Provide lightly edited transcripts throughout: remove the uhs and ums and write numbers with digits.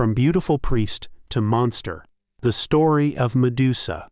From beautiful priest to monster. The story of Medusa.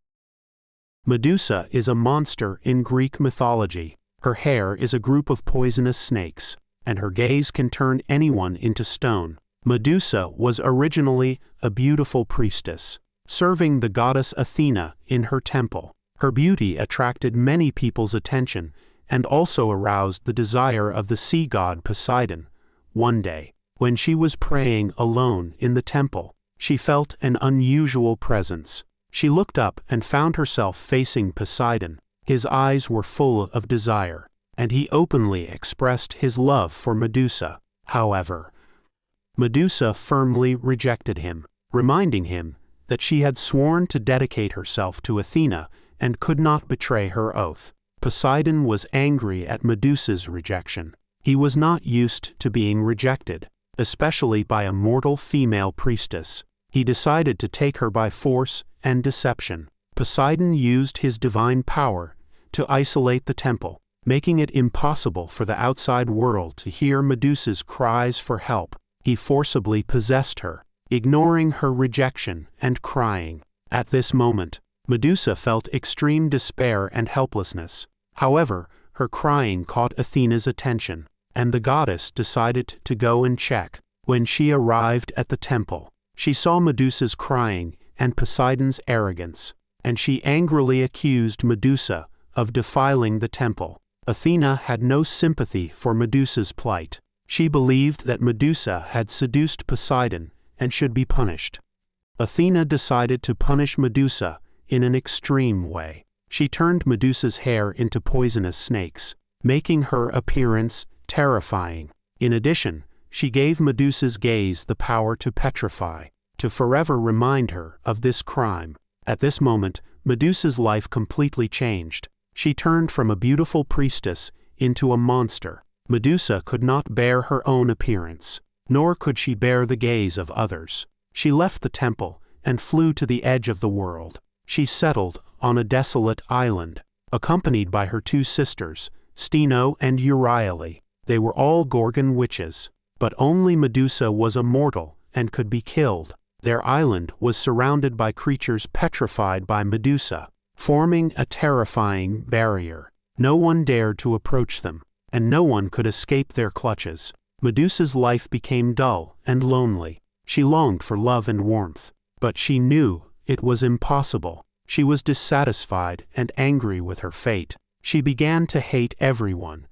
Medusa is a monster in Greek mythology. Her hair is a group of poisonous snakes, and her gaze can turn anyone into stone. Medusa was originally a beautiful priestess, serving the goddess Athena in her temple. Her beauty attracted many people's attention and also aroused the desire of the sea god Poseidon. One day, when she was praying alone in the temple, she felt an unusual presence. She looked up and found herself facing Poseidon. His eyes were full of desire, and he openly expressed his love for Medusa. However, Medusa firmly rejected him, reminding him that she had sworn to dedicate herself to Athena and could not betray her oath. Poseidon was angry at Medusa's rejection. He was not used to being rejected, especially by a mortal female priestess. He decided to take her by force and deception. Poseidon used his divine power to isolate the temple, making it impossible for the outside world to hear Medusa's cries for help. He forcibly possessed her, ignoring her rejection and crying. At this moment, Medusa felt extreme despair and helplessness. However, her crying caught Athena's attention, and the goddess decided to go and check. When she arrived at the temple, she saw Medusa's crying and Poseidon's arrogance, and she angrily accused Medusa of defiling the temple. Athena had no sympathy for Medusa's plight. She believed that Medusa had seduced Poseidon and should be punished. Athena decided to punish Medusa in an extreme way. She turned Medusa's hair into poisonous snakes, making her appearance terrifying. In addition, she gave Medusa's gaze the power to petrify, to forever remind her of this crime. At this moment, Medusa's life completely changed. She turned from a beautiful priestess into a monster. Medusa could not bear her own appearance, nor could she bear the gaze of others. She left the temple and flew to the edge of the world. She settled on a desolate island, accompanied by her two sisters, Steno and Euryale. They were all Gorgon witches, but only Medusa was a mortal and could be killed. Their island was surrounded by creatures petrified by Medusa, forming a terrifying barrier. No one dared to approach them, and no one could escape their clutches. Medusa's life became dull and lonely. She longed for love and warmth, but she knew it was impossible. She was dissatisfied and angry with her fate. She began to hate everyone,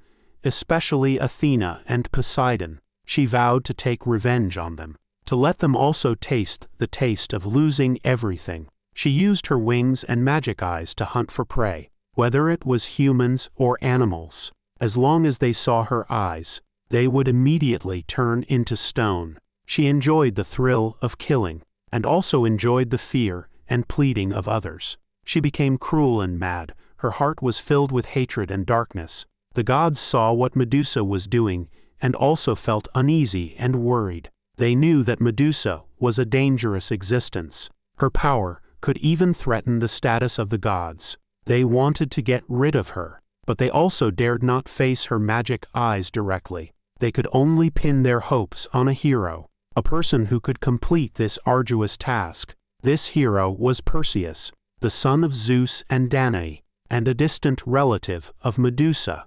especially Athena and Poseidon. She vowed to take revenge on them, to let them also taste the taste of losing everything. She used her wings and magic eyes to hunt for prey, whether it was humans or animals. As long as they saw her eyes, they would immediately turn into stone. She enjoyed the thrill of killing, and also enjoyed the fear and pleading of others. She became cruel and mad. Her heart was filled with hatred and darkness. The gods saw what Medusa was doing and also felt uneasy and worried. They knew that Medusa was a dangerous existence. Her power could even threaten the status of the gods. They wanted to get rid of her, but they also dared not face her magic eyes directly. They could only pin their hopes on a hero, a person who could complete this arduous task. This hero was Perseus, the son of Zeus and Danae, and a distant relative of Medusa.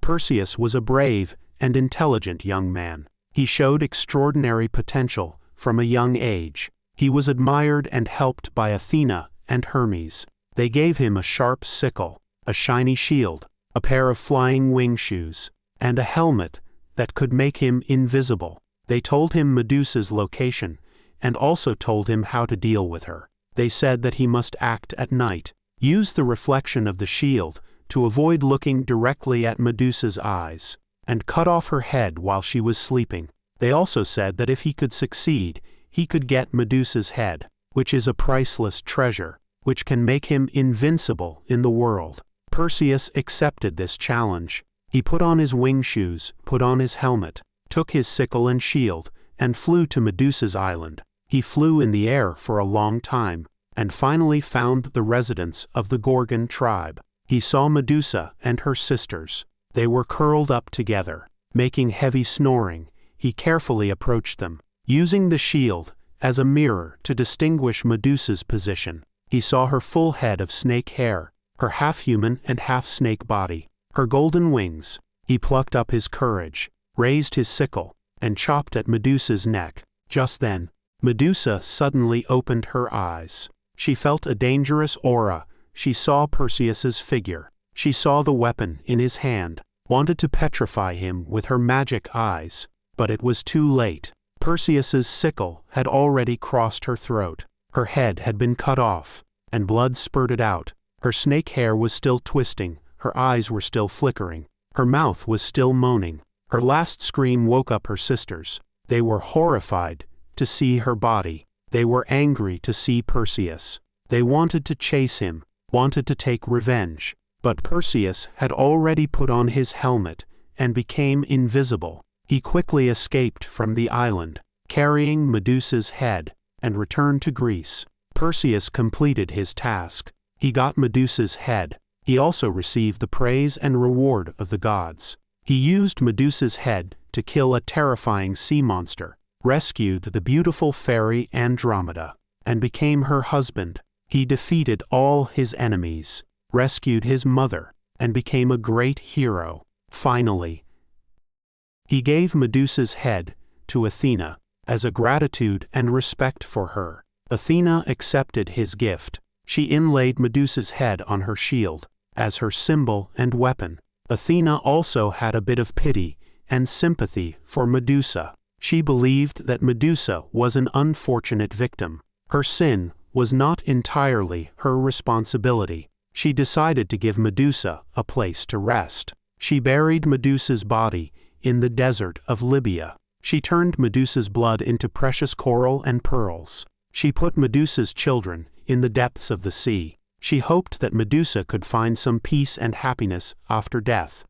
Perseus was a brave and intelligent young man. He showed extraordinary potential from a young age. He was admired and helped by Athena and Hermes. They gave him a sharp sickle, a shiny shield, a pair of flying wing shoes, and a helmet that could make him invisible. They told him Medusa's location and also told him how to deal with her. They said that he must act at night, use the reflection of the shield to avoid looking directly at Medusa's eyes, and cut off her head while she was sleeping. They also said that if he could succeed, he could get Medusa's head, which is a priceless treasure, which can make him invincible in the world. Perseus accepted this challenge. He put on his wing shoes, put on his helmet, took his sickle and shield, and flew to Medusa's island. He flew in the air for a long time, and finally found the residence of the Gorgon tribe. He saw Medusa and her sisters. They were curled up together, making heavy snoring. He carefully approached them. Using the shield as a mirror to distinguish Medusa's position. He saw her full head of snake hair, her half-human and half-snake body, her golden wings. He plucked up his courage, raised his sickle, and chopped at Medusa's neck. Just then, Medusa suddenly opened her eyes. She felt a dangerous aura. She saw Perseus's figure. She saw the weapon in his hand, wanted to petrify him with her magic eyes. But it was too late. Perseus's sickle had already crossed her throat. Her head had been cut off, and blood spurted out. Her snake hair was still twisting, her eyes were still flickering, her mouth was still moaning. Her last scream woke up her sisters. They were horrified to see her body. They were angry to see Perseus. They wanted to chase him, wanted to take revenge. But Perseus had already put on his helmet and became invisible. He quickly escaped from the island, carrying Medusa's head, and returned to Greece. Perseus completed his task. He got Medusa's head. He also received the praise and reward of the gods. He used Medusa's head to kill a terrifying sea monster, rescued the beautiful fairy Andromeda, and became her husband. He defeated all his enemies, rescued his mother, and became a great hero. Finally, he gave Medusa's head to Athena as a gratitude and respect for her. Athena accepted his gift. She inlaid Medusa's head on her shield as her symbol and weapon. Athena also had a bit of pity and sympathy for Medusa. She believed that Medusa was an unfortunate victim. Her sin was not entirely her responsibility. She decided to give Medusa a place to rest. She buried Medusa's body in the desert of Libya. She turned Medusa's blood into precious coral and pearls. She put Medusa's children in the depths of the sea. She hoped that Medusa could find some peace and happiness after death.